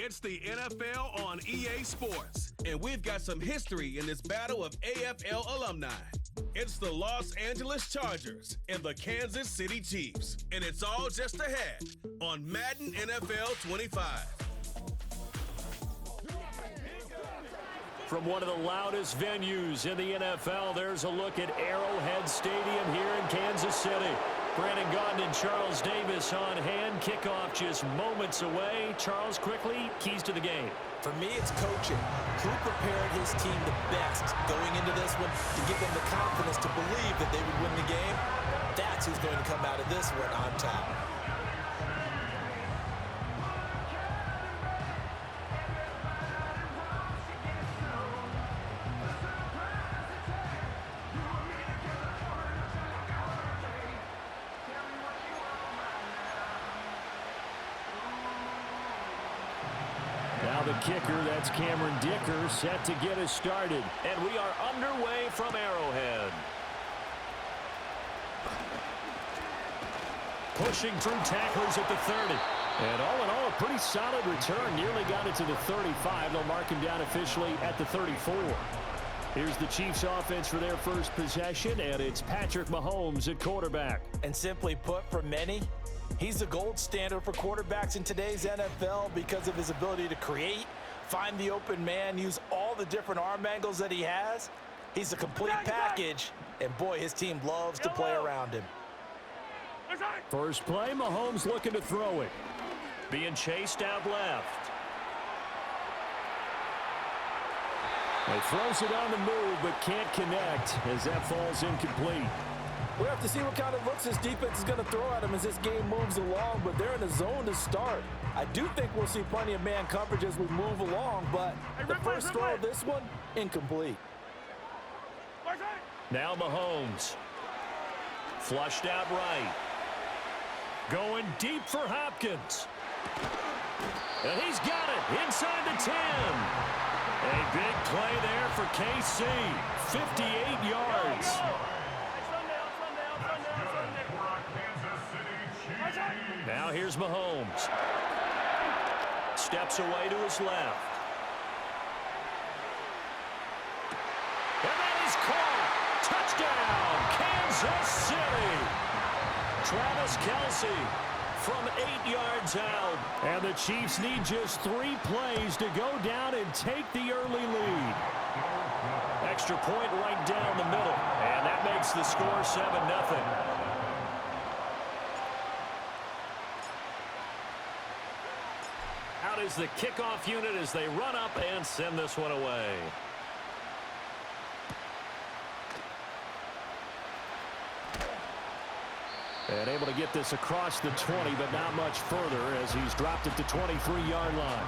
It's the NFL on EA Sports, and we've got some history in this battle of AFL alumni. It's the Los Angeles Chargers and the Kansas City Chiefs, and it's all just ahead on Madden NFL 25. From one of the loudest venues in the NFL, there's a look at Arrowhead Stadium here in Kansas City. Brandon Gaudin and Charles Davis on hand. Kickoff just moments away. Charles, quickly, keys to the game. For me, it's coaching. Who prepared his team the best going into this one to give them the confidence to believe that they would win the game? That's who's going to come out of this one on top. Now the kicker, that's Cameron Dicker, set to get us started. And we are underway from Arrowhead. Pushing through tacklers at the 30. And all in all, a pretty solid return. Nearly got it to the 35. They'll mark him down officially at the 34. Here's the Chiefs offense for their first possession, and it's Patrick Mahomes at quarterback. And simply put, for many, he's the gold standard for quarterbacks in today's NFL because of his ability to create, find the open man, use all the different arm angles that he has. He's a complete package, and boy, his team loves to play around him. First play, Mahomes looking to throw it. Being chased out left. He throws it on the move, but can't connect as that falls incomplete. We'll have to see what kind of looks this defense is going to throw at him as this game moves along, but they're in a zone to start. I do think we'll see plenty of man coverage as we move along, but the first throw of this one, incomplete. Now Mahomes. Flushed out right. Going deep for Hopkins. And he's got it inside the 10. A big play there for KC. 58 yards. Now here's Mahomes. Steps away to his left. And that is caught. Touchdown, Kansas City. Travis Kelce from 8 yards out. And the Chiefs need just 3 plays to go down and take the early lead. Extra point right down the middle. And that makes the score 7-0. Out is the kickoff unit as they run up and send this one away. And able to get this across the 20, but not much further as he's dropped at the 23-yard line.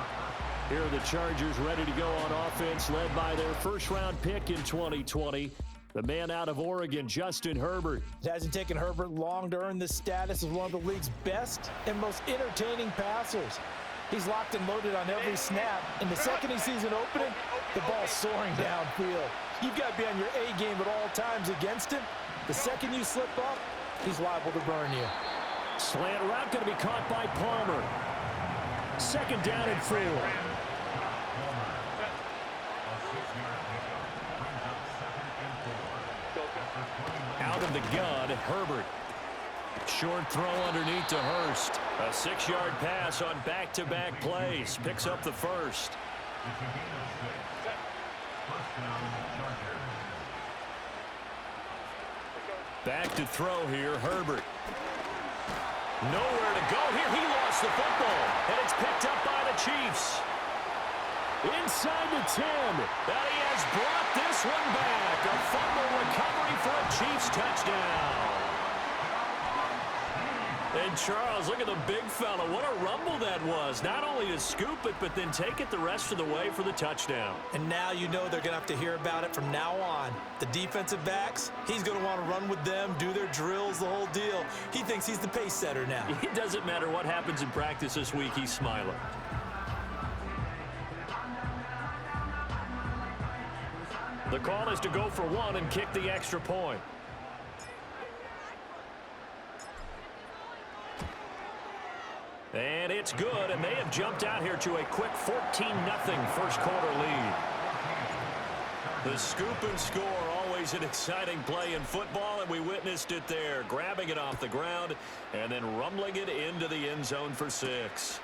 Here are the Chargers ready to go on offense, led by their first-round pick in 2020, the man out of Oregon, Justin Herbert. It hasn't taken Herbert long to earn this status as one of the league's best and most entertaining passers. He's locked and loaded on every snap, and the second he sees an opening, the ball's soaring downfield. You've got to be on your A game at all times against him. The second you slip up, he's liable to burn you. Slant route going to be caught by Palmer. Second down and 4. Out of the gun, Herbert. Short throw underneath to Hurst. A 6-yard pass on back-to-back plays. Picks up the first. Back to throw here, Herbert. Nowhere to go here. He lost the football, and it's picked up by the Chiefs. Inside the 10. That he has brought this one back. A fumble recovery for a Chiefs touchdown. And Charles, look at the big fella. What a rumble that was. Not only to scoop it, but then take it the rest of the way for the touchdown. And now you know they're going to have to hear about it from now on. The defensive backs, he's going to want to run with them, do their drills, the whole deal. He thinks he's the pace setter now. It doesn't matter what happens in practice this week. He's smiling. The call is to go for one and kick the extra point. And it's good, and they have jumped out here to a quick 14-0 first quarter lead. The scoop and score, always an exciting play in football, and we witnessed it there, grabbing it off the ground and then rumbling it into the end zone for 6.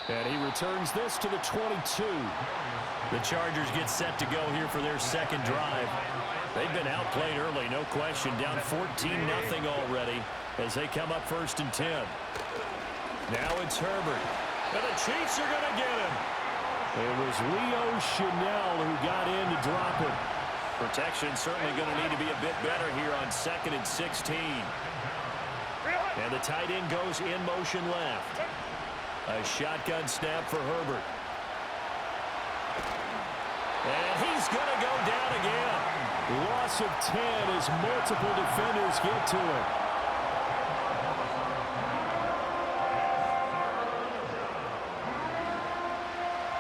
And he returns this to the 22. The Chargers get set to go here for their second drive. They've been outplayed early, no question, down 14-0 already as they come up 1st and 10. Now it's Herbert. And the Chiefs are going to get him. It was Leo Chanel who got in to drop it. Protection certainly going to need to be a bit better here on 2nd and 16. And the tight end goes in motion left. A shotgun snap for Herbert. And he's going to go down again. Loss of 10 as multiple defenders get to it.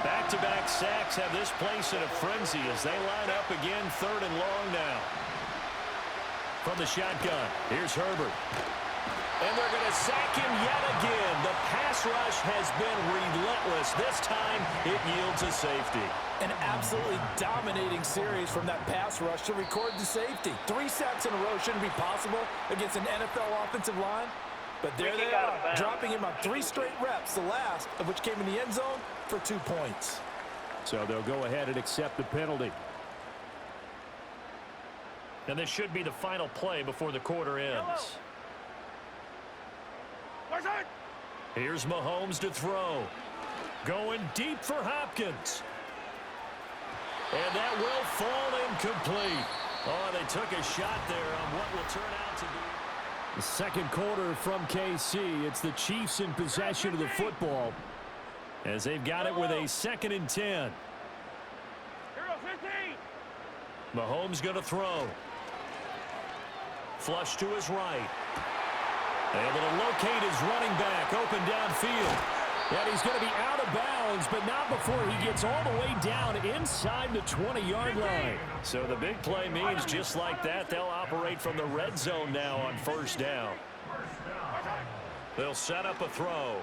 Back-to-back sacks have this place in a frenzy as they line up again 3rd and long now. From the shotgun, here's Herbert. And they're going to sack him yet again. The pass rush has been relentless. This time, it yields a safety. An absolutely dominating series from that pass rush to record the safety. 3 sacks in a row shouldn't be possible against an NFL offensive line. But there they are, dropping him on 3 straight reps, the last of which came in the end zone for 2 points. So they'll go ahead and accept the penalty. And this should be the final play before the quarter ends. Here's Mahomes to throw. Going deep for Hopkins. And that will fall incomplete. Oh, they took a shot there on what will turn out to be the second quarter from KC. It's the Chiefs in possession of the football as they've got it with a 2nd and 10. Mahomes going to throw. Flush to his right. Able to locate his running back open downfield. And he's going to be out of bounds, but not before he gets all the way down inside the 20-yard line. So the big play means just like that, they'll operate from the red zone now on 1st down. They'll set up a throw.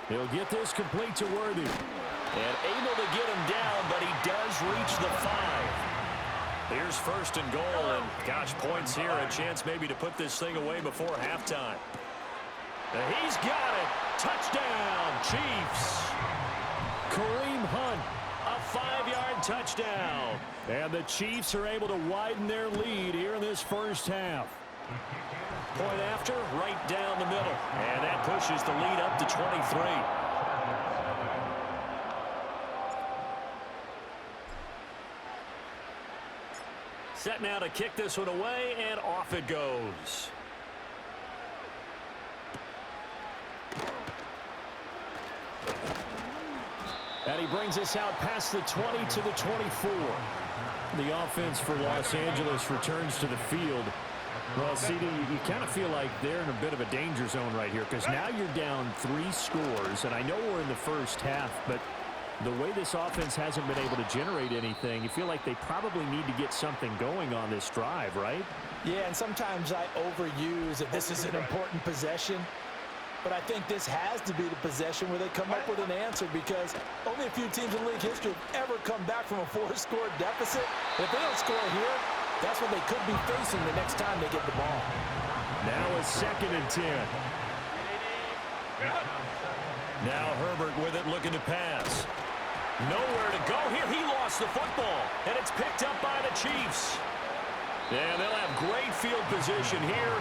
He'll get this complete to Worthy. And able to get him down, but he does reach the 5. Here's 1st and goal, and gosh, points here, a chance maybe to put this thing away before halftime. And he's got it. Touchdown, Chiefs. Kareem Hunt, a 5-yard touchdown. And the Chiefs are able to widen their lead here in this first half. Point after, right down the middle. And that pushes the lead up to 23. Set now to kick this one away, and off it goes. And he brings us out past the 20 to the 24. The offense for Los Angeles returns to the field. Well, CD, you kind of feel like they're in a bit of a danger zone right here because now you're down 3 scores, and I know we're in the first half, but the way this offense hasn't been able to generate anything, you feel like they probably need to get something going on this drive, right? Yeah, and sometimes I overuse that this is an important possession. But I think this has to be the possession where they come up with an answer because only a few teams in league history have ever come back from a 4-score deficit. If they don't score here, that's what they could be facing the next time they get the ball. Now a 2nd and 10. Now Herbert with it, looking to pass. Nowhere to go here. He lost the football, and it's picked up by the Chiefs. And they'll have great field position here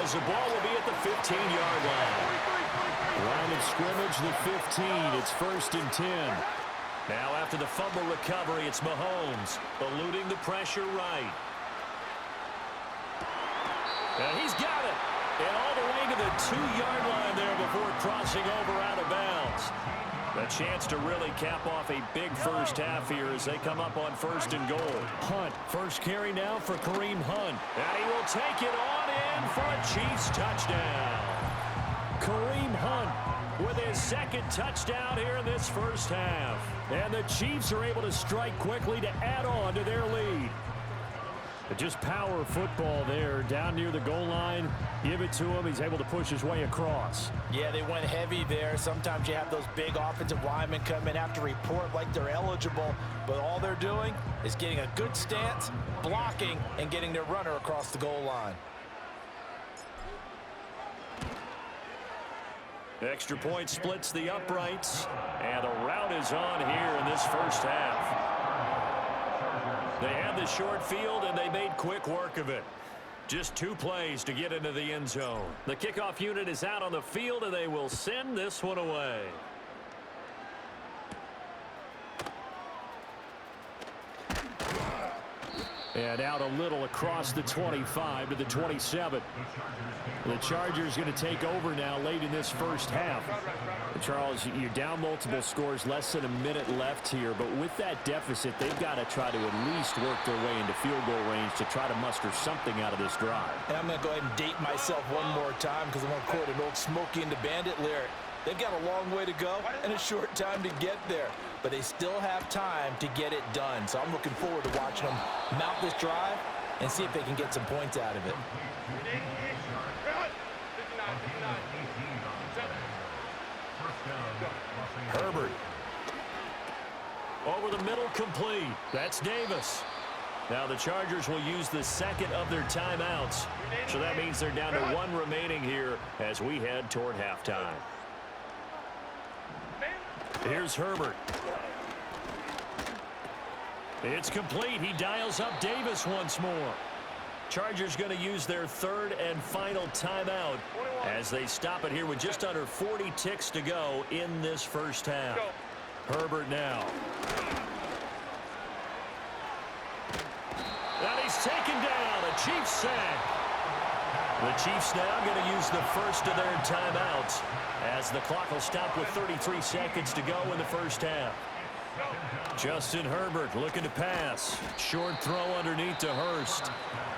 as the ball will be at the 15-yard line. Line of scrimmage, the 15. It's 1st and 10. Now after the fumble recovery, it's Mahomes eluding the pressure right. And he's got it. And all the way to the 2-yard line there before crossing over out of bounds. A chance to really cap off a big first half here as they come up on 1st and goal. Hunt, first carry now for Kareem Hunt. And he will take it on in for a Chiefs touchdown. Kareem Hunt with his 2nd touchdown here in this first half. And the Chiefs are able to strike quickly to add on to their lead. Just power football there, down near the goal line. Give it to him. He's able to push his way across. Yeah, they went heavy there. Sometimes you have those big offensive linemen come in, have to report like they're eligible, but all they're doing is getting a good stance, blocking, and getting their runner across the goal line. Extra point splits the uprights, and the route is on here in this first half. They had the short field, and they made quick work of it. Just 2 plays to get into the end zone. The kickoff unit is out on the field, and they will send this one away. And out a little across the 25 to the 27. The Chargers going to take over now late in this first half. Charles, you're down multiple scores, less than a minute left here, but with that deficit, they've got to try to at least work their way into field goal range to try to muster something out of this drive. And I'm going to go ahead and date myself one more time because I'm going to quote an old Smokey and the Bandit lyric. They've got a long way to go and a short time to get there, but they still have time to get it done. So I'm looking forward to watching them mount this drive and see if they can get some points out of it. Herbert. Over the middle, complete. That's Davis. Now the Chargers will use the second of their timeouts. So that means they're down to 1 remaining here as we head toward halftime. Here's Herbert. It's complete. He dials up Davis once more. Chargers going to use their 3rd and final timeout as they stop it here with just under 40 ticks to go in this first half. Herbert now. And he's taken down. A Chiefs sack. The Chiefs now going to use the first of their timeouts as the clock will stop with 33 seconds to go in the first half. Justin Herbert looking to pass. Short throw underneath to Hurst.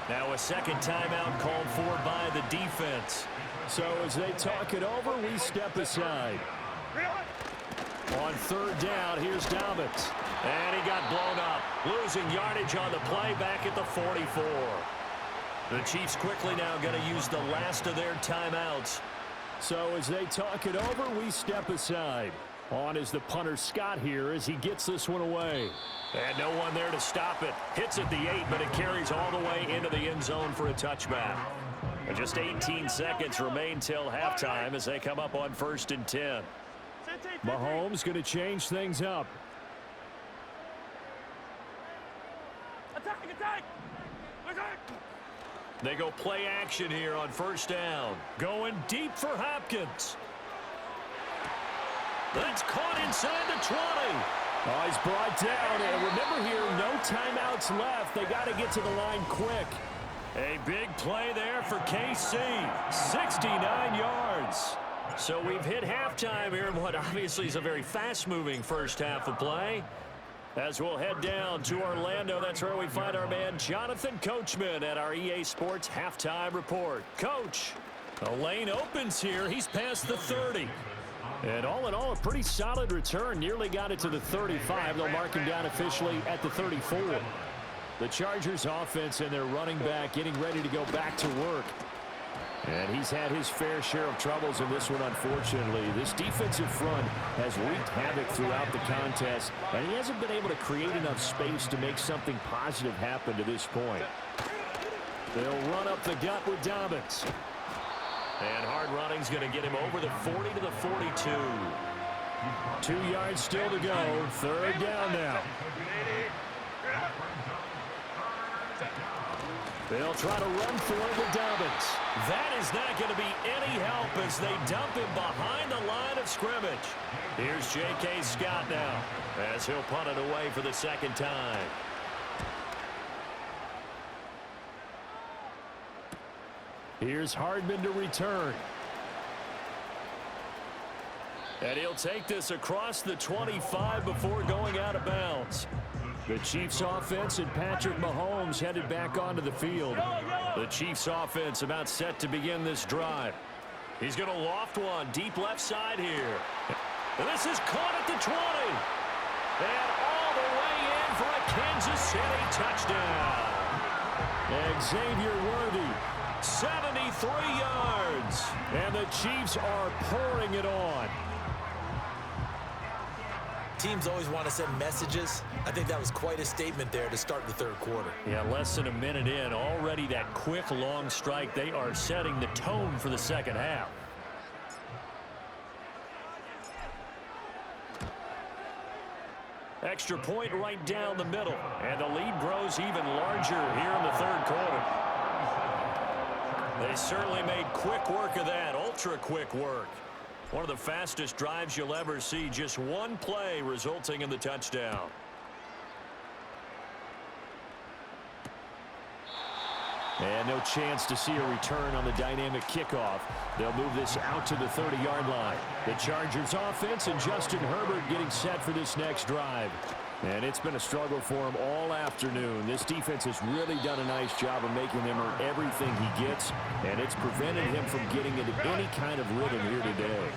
Now a second timeout called for by the defense. So as they talk it over, we step aside. On 3rd down, here's Dobbins. And he got blown up. Losing yardage on the play back at the 44. The Chiefs quickly now going to use the last of their timeouts. So as they talk it over, we step aside. On is the punter Scott here as he gets this one away. And no one there to stop it. Hits at the 8, but it carries all the way into the end zone for a touchback. And just 18 seconds remain till halftime as they come up on 1st and 10. Mahomes going to change things up. They go play action here on 1st down. Going deep for Hopkins. That's caught inside the 20. Oh, he's brought down. And remember here, no timeouts left. They got to get to the line quick. A big play there for KC. 69 yards. So we've hit halftime here in what obviously is a very fast-moving first half of play. As we'll head down to Orlando, that's where we find our man Jonathan Coachman at our EA Sports Halftime Report. Coach, the lane opens here. He's past the 30. And all in all, a pretty solid return. Nearly got it to the 35. They'll mark him down officially at the 34. The Chargers offense and their running back getting ready to go back to work. And he's had his fair share of troubles in this one, unfortunately. This defensive front has wreaked havoc throughout the contest, and he hasn't been able to create enough space to make something positive happen to this point. They'll run up the gut with Dobbins. And hard running's going to get him over the 40 to the 42. 2 yards still to go. 3rd down now. They'll try to run for it with Dobbins. That is not going to be any help as they dump him behind the line of scrimmage. Here's J.K. Scott now as he'll punt it away for the 2nd time. Here's Hardman to return. And he'll take this across the 25 before going out of bounds. The Chiefs offense and Patrick Mahomes headed back onto the field. The Chiefs offense about set to begin this drive. He's going to loft one deep left side here. And this is caught at the 20. And all the way in for a Kansas City touchdown. Xavier Worthy, 73 yards. And the Chiefs are pouring it on. Teams always want to send messages. I think that was quite a statement there to start the third quarter. Yeah, less than a minute in. Already that quick, long strike. They are setting the tone for the second half. Extra point right down the middle. And the lead grows even larger here in the third quarter. They certainly made quick work of that. Ultra quick work. One of the fastest drives you'll ever see. Just one play resulting in the touchdown. And no chance to see a return on the dynamic kickoff. They'll move this out to the 30-yard line. The Chargers offense and Justin Herbert getting set for this next drive. And it's been a struggle for him all afternoon. This defense has really done a nice job of making him earn everything he gets, and it's prevented him from getting into any kind of rhythm here today.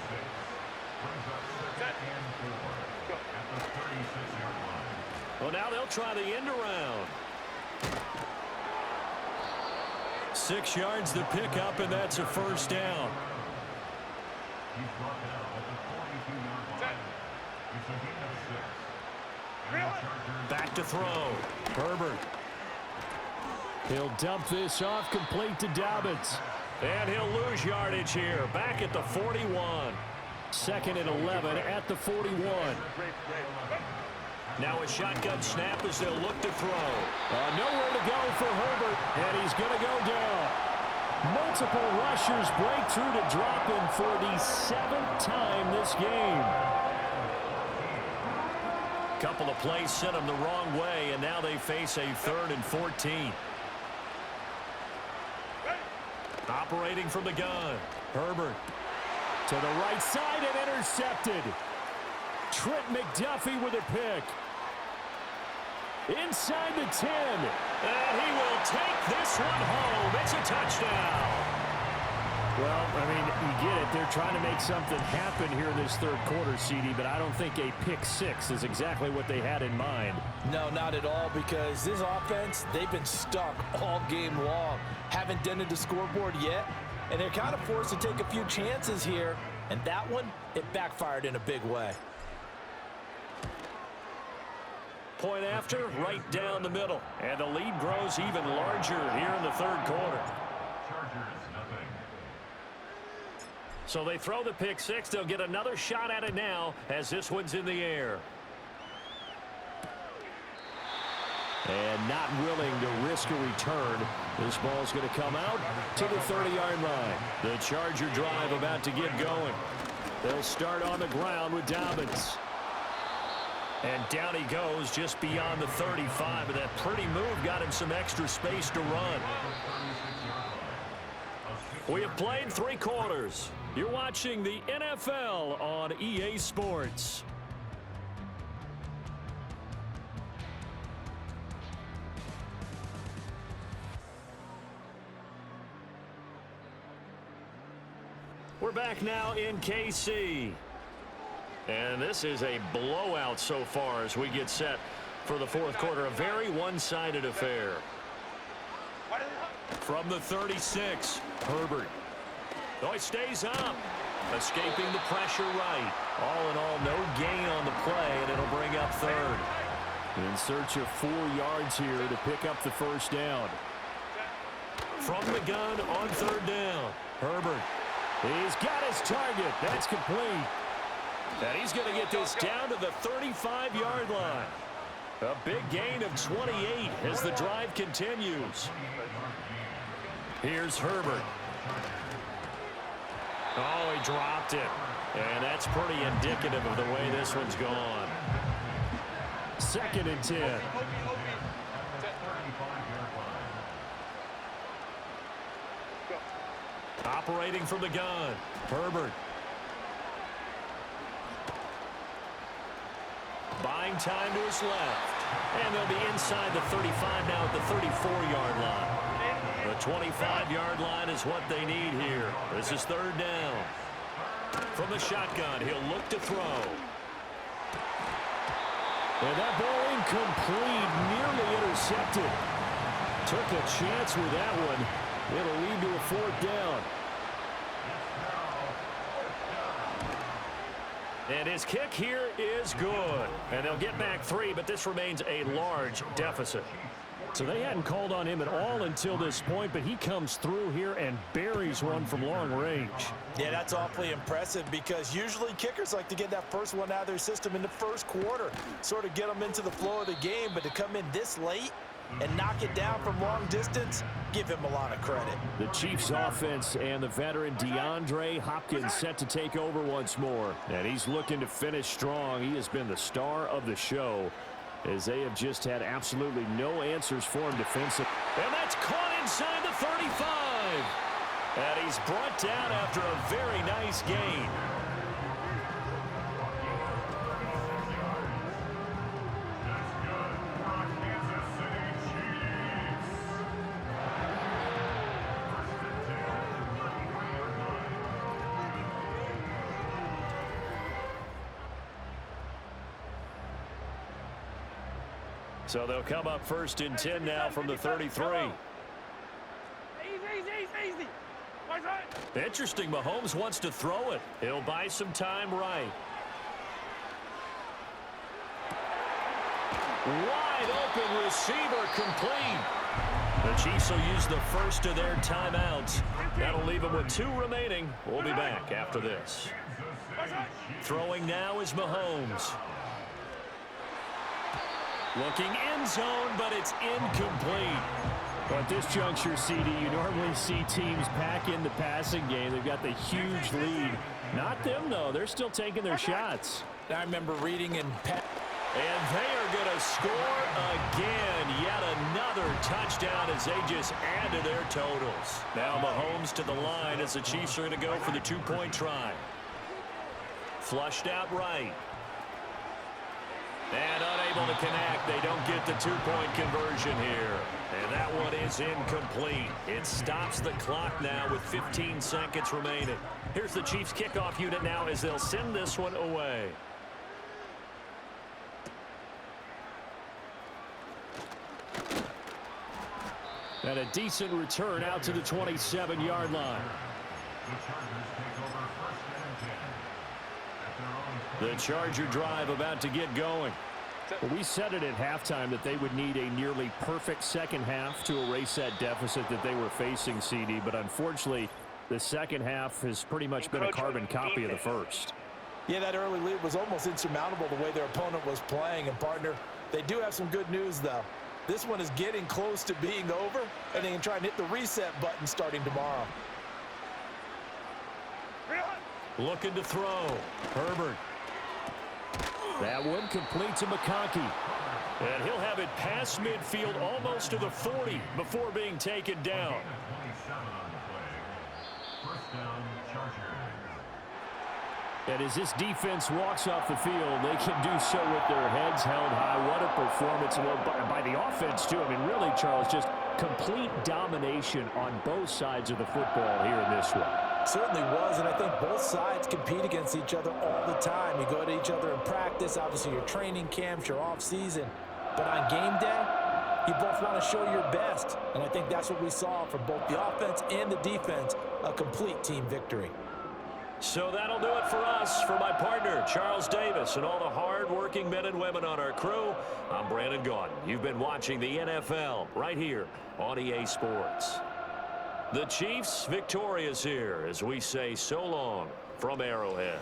Well, now they'll try the end around. 6 yards to pick up, and that's a first down. Back to throw. Herbert. He'll dump this off, complete to Dobbins. And he'll lose yardage here. Back at the 41. 2nd and 11 at the 41. Now a shotgun snap as they'll look to throw. Nowhere to go for Herbert, and he's going to go down. Multiple rushers break through to drop him for the 7th time this game. Couple of plays sent them the wrong way, and now they face a 3rd and 14. Operating from the gun. Herbert to the right side and intercepted. Trent McDuffie with a pick. Inside the 10. And he will take this one home. It's a touchdown. Well, I mean, you get it. They're trying to make something happen here in this third quarter, CD, but I don't think a pick six is exactly what they had in mind. No, not at all, because this offense, they've been stuck all game long. Haven't dented the scoreboard yet, and they're kind of forced to take a few chances here, and that one, it backfired in a big way. Point after, right down the middle, and the lead grows even larger here in the third quarter. So they throw the pick six. They'll get another shot at it now as this one's in the air. And not willing to risk a return. This ball's going to come out to the 30-yard line. The Charger drive about to get going. They'll start on the ground with Dobbins. And down he goes just beyond the 35. And that pretty move got him some extra space to run. We have played 3 quarters. You're watching the NFL on EA Sports. We're back now in KC. And this is a blowout so far as we get set for the fourth quarter. A very one-sided affair. From the 36, Herbert. Oh, he stays up. Escaping the pressure right. All in all, no gain on the play, and it'll bring up third. In search of 4 yards here to pick up the first down. From the gun on third down. Herbert. He's got his target. That's complete. And he's going to get this down to the 35-yard line. A big gain of 28 as the drive continues. Here's Herbert. Oh, he dropped it. And that's pretty indicative of the way this one's gone. 2nd and 10. Operating from the gun. Herbert. Buying time to his left. And they'll be inside the 35 now at the 34-yard line. The 25-yard line is what they need here. This is third down. From the shotgun, he'll look to throw. And that ball incomplete, nearly intercepted. Took a chance with that one. It'll lead to a 4th down. And his kick here is good. And they'll get back 3, but this remains a large deficit. So they hadn't called on him at all until this point, but he comes through here and buries one from long range. Yeah, that's awfully impressive because usually kickers like to get that first one out of their system in the first quarter, sort of get them into the flow of the game, but to come in this late and knock it down from long distance, give him a lot of credit. The Chiefs offense and the veteran DeAndre Hopkins set to take over once more. And he's looking to finish strong. He has been the star of the show as they have just had absolutely no answers for him defensively. And that's caught inside the 35. And he's brought down after a very nice gain. So they'll come up 1st and 10 now from the 33. Easy. Interesting, Mahomes wants to throw it. He'll buy some time right. Wide open receiver complete. The Chiefs will use the first of their timeouts. That'll leave them with 2 remaining. We'll be back after this. Throwing now is Mahomes. Looking end zone, but it's incomplete. Well, at this juncture, CD, you normally see teams pack in the passing game. They've got the huge lead. Not them, though. They're still taking their shots. I remember reading in and they are going to score again. Yet another touchdown as they just add to their totals. Now Mahomes to the line as the Chiefs are going to go for the 2-point try. Flushed out right. And unable to connect. They don't get the 2-point conversion here. And that one is incomplete. It stops the clock now with 15 seconds remaining. Here's the Chiefs kickoff unit now as they'll send this one away. And a decent return out to the 27-yard line. The Charger drive about to get going. Well, we said it at halftime that they would need a nearly perfect second half to erase that deficit that they were facing, CD. But unfortunately, the second half has pretty much been a carbon copy of the first. Yeah, that early lead was almost insurmountable the way their opponent was playing. And, partner, they do have some good news, though. This one is getting close to being over, and they can try and hit the reset button starting tomorrow. Looking to throw. Herbert. That one complete to McConkey. And he'll have it past midfield almost to the 40 before being taken down. And as this defense walks off the field, they can do so with their heads held high. What a performance by the offense, too. I mean, really, Charles, just complete domination on both sides of the football here in this one. Certainly was, and I think both sides compete against each other all the time. You go to each other in practice, obviously your training camps, your off-season. But on game day, you both want to show your best. And I think that's what we saw from both the offense and the defense, a complete team victory. So that'll do it for us. For my partner, Charles Davis, and all the hard-working men and women on our crew, I'm Brandon Gaudin. You've been watching the NFL right here on EA Sports. The Chiefs victorious here as we say so long from Arrowhead.